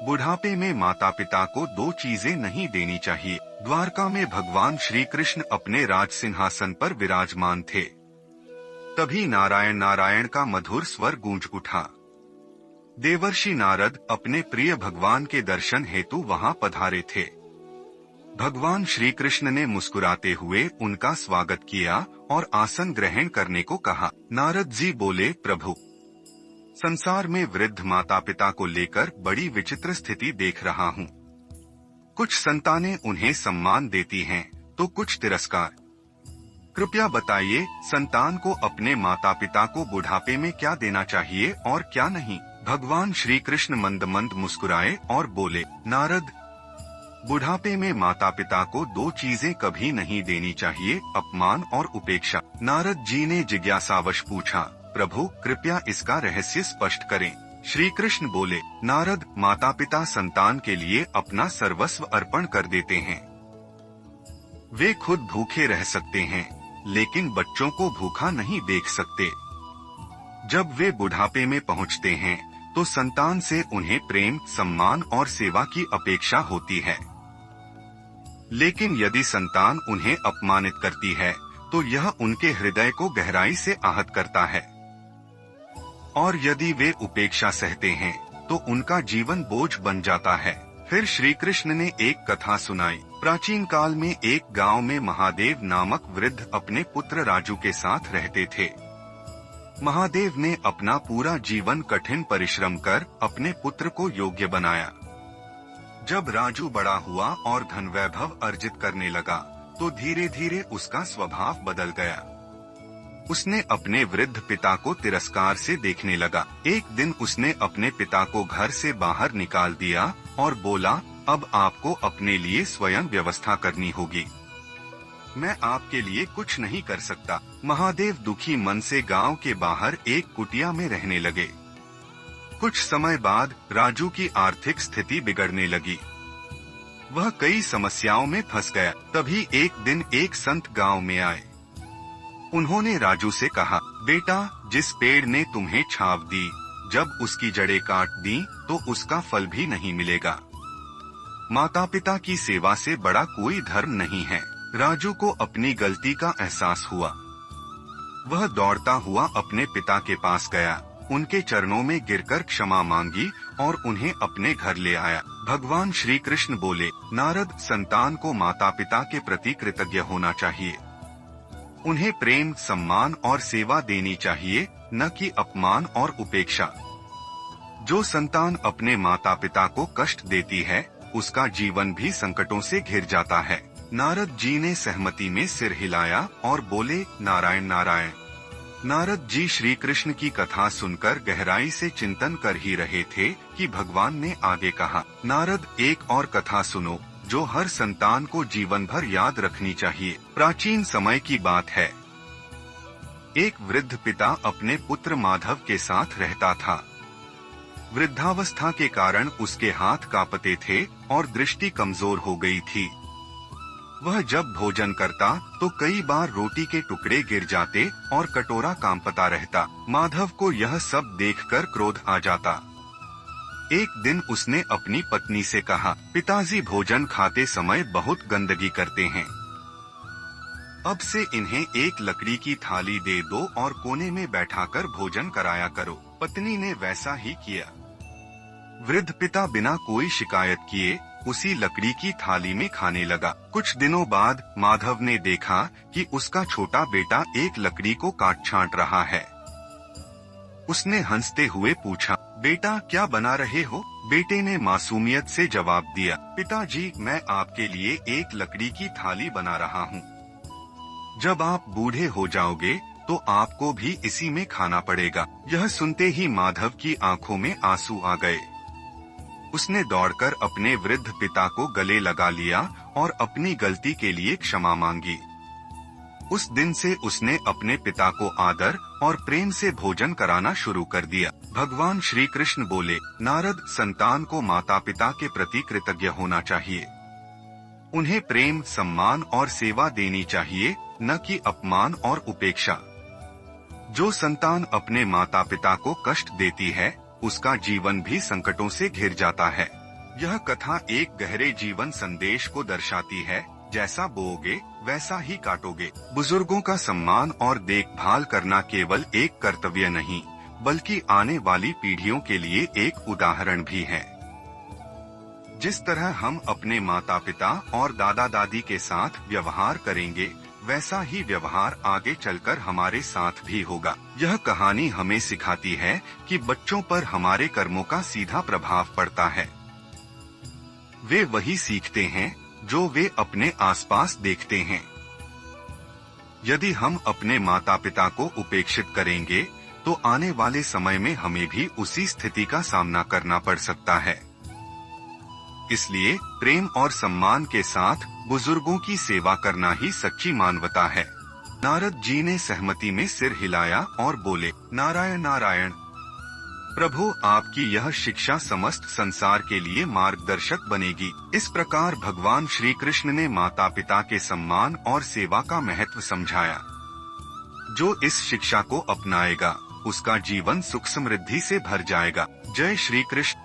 बुढ़ापे में माता पिता को दो चीजें नहीं देनी चाहिए। द्वारका में भगवान श्री कृष्ण अपने राज सिंहासन पर विराजमान थे। तभी नारायण नारायण का मधुर स्वर गूंज उठा। देवर्षि नारद अपने प्रिय भगवान के दर्शन हेतु वहां पधारे थे। भगवान श्री कृष्ण ने मुस्कुराते हुए उनका स्वागत किया और आसन ग्रहण करने को कहा। नारद जी बोले, प्रभु, संसार में वृद्ध माता पिता को लेकर बड़ी विचित्र स्थिति देख रहा हूँ। कुछ संतानें उन्हें सम्मान देती हैं, तो कुछ तिरस्कार। कृपया बताइए, संतान को अपने माता पिता को बुढ़ापे में क्या देना चाहिए और क्या नहीं। भगवान श्री कृष्ण मंद मंद मुस्कुराए और बोले, नारद, बुढ़ापे में माता पिता को दो चीजें कभी नहीं देनी चाहिए, अपमान और उपेक्षा। नारद जी ने जिज्ञासावश पूछा, प्रभु, कृपया इसका रहस्य स्पष्ट करें। श्री कृष्ण बोले, नारद, माता पिता संतान के लिए अपना सर्वस्व अर्पण कर देते हैं। वे खुद भूखे रह सकते हैं, लेकिन बच्चों को भूखा नहीं देख सकते। जब वे बुढ़ापे में पहुंचते हैं, तो संतान से उन्हें प्रेम, सम्मान और सेवा की अपेक्षा होती है। लेकिन यदि संतान उन्हें अपमानित करती है, तो यह उनके हृदय को गहराई से आहत करता है। और यदि वे उपेक्षा सहते हैं, तो उनका जीवन बोझ बन जाता है। फिर श्री कृष्ण ने एक कथा सुनाई। प्राचीन काल में एक गांव में महादेव नामक वृद्ध अपने पुत्र राजू के साथ रहते थे। महादेव ने अपना पूरा जीवन कठिन परिश्रम कर अपने पुत्र को योग्य बनाया। जब राजू बड़ा हुआ और धन वैभव अर्जित करने लगा, तो धीरे धीरे उसका स्वभाव बदल गया। उसने अपने वृद्ध पिता को तिरस्कार से देखने लगा। एक दिन उसने अपने पिता को घर से बाहर निकाल दिया और बोला, अब आपको अपने लिए स्वयं व्यवस्था करनी होगी। मैं आपके लिए कुछ नहीं कर सकता। महादेव दुखी मन से गांव के बाहर एक कुटिया में रहने लगे। कुछ समय बाद राजू की आर्थिक स्थिति बिगड़ने लगी। वह कई समस्याओं में फंस गया। तभी एक दिन एक संत गांव में आए। उन्होंने राजू से कहा, बेटा, जिस पेड़ ने तुम्हें छांव दी, जब उसकी जड़ें काट दी, तो उसका फल भी नहीं मिलेगा। माता पिता की सेवा से बड़ा कोई धर्म नहीं है। राजू को अपनी गलती का एहसास हुआ। वह दौड़ता हुआ अपने पिता के पास गया, उनके चरणों में गिरकर क्षमा मांगी और उन्हें अपने घर ले आया। भगवान श्री कृष्ण बोले, नारद, संतान को माता पिता के प्रति कृतज्ञ होना चाहिए। उन्हें प्रेम, सम्मान और सेवा देनी चाहिए, न कि अपमान और उपेक्षा। जो संतान अपने माता पिता को कष्ट देती है, उसका जीवन भी संकटों से घिर जाता है। नारद जी ने सहमति में सिर हिलाया और बोले, नारायण नारायण। नारद जी श्री कृष्ण की कथा सुनकर गहराई से चिंतन कर ही रहे थे कि भगवान ने आगे कहा, नारद, एक और कथा सुनो, जो हर संतान को जीवन भर याद रखनी चाहिए। प्राचीन समय की बात है। एक वृद्ध पिता अपने पुत्र माधव के साथ रहता था। वृद्धावस्था के कारण उसके हाथ कांपते थे और दृष्टि कमजोर हो गई थी। वह जब भोजन करता तो कई बार रोटी के टुकड़े गिर जाते और कटोरा कांपता रहता। माधव को यह सब देखकर क्रोध आ जाता। एक दिन उसने अपनी पत्नी से कहा, पिताजी भोजन खाते समय बहुत गंदगी करते हैं। अब से इन्हें एक लकड़ी की थाली दे दो और कोने में बैठाकर भोजन कराया करो। पत्नी ने वैसा ही किया। वृद्ध पिता बिना कोई शिकायत किए उसी लकड़ी की थाली में खाने लगा। कुछ दिनों बाद माधव ने देखा कि उसका छोटा बेटा एक लकड़ी को काट छांट रहा है। उसने हंसते हुए पूछा, बेटा, क्या बना रहे हो? बेटे ने मासूमियत से जवाब दिया, पिताजी, मैं आपके लिए एक लकड़ी की थाली बना रहा हूँ। जब आप बूढ़े हो जाओगे तो आपको भी इसी में खाना पड़ेगा। यह सुनते ही माधव की आंखों में आंसू आ गए। उसने दौड़कर अपने वृद्ध पिता को गले लगा लिया और अपनी गलती के लिए क्षमा मांगी। उस दिन से उसने अपने पिता को आदर और प्रेम से भोजन कराना शुरू कर दिया। भगवान श्री कृष्ण बोले, नारद, संतान को माता पिता के प्रति कृतज्ञ होना चाहिए। उन्हें प्रेम, सम्मान और सेवा देनी चाहिए, न कि अपमान और उपेक्षा। जो संतान अपने माता पिता को कष्ट देती है, उसका जीवन भी संकटों से घिर जाता है। यह कथा एक गहरे जीवन संदेश को दर्शाती है, जैसा बोओगे वैसा ही काटोगे। बुजुर्गों का सम्मान और देखभाल करना केवल एक कर्तव्य नहीं, बल्कि आने वाली पीढ़ियों के लिए एक उदाहरण भी है। जिस तरह हम अपने माता पिता और दादा दादी के साथ व्यवहार करेंगे, वैसा ही व्यवहार आगे चलकर हमारे साथ भी होगा। यह कहानी हमें सिखाती है कि बच्चों पर हमारे कर्मों का सीधा प्रभाव पड़ता है। वे वही सीखते हैं जो वे अपने आसपास देखते हैं। यदि हम अपने माता पिता को उपेक्षित करेंगे, तो आने वाले समय में हमें भी उसी स्थिति का सामना करना पड़ सकता है। इसलिए प्रेम और सम्मान के साथ बुजुर्गों की सेवा करना ही सच्ची मानवता है। नारद जी ने सहमति में सिर हिलाया और बोले, नारायण नारायण। प्रभु, आपकी यह शिक्षा समस्त संसार के लिए मार्गदर्शक बनेगी। इस प्रकार भगवान श्री कृष्ण ने माता पिता के सम्मान और सेवा का महत्व समझाया। जो इस शिक्षा को अपनाएगा, उसका जीवन सुख समृद्धि से भर जाएगा। जय श्री कृष्ण।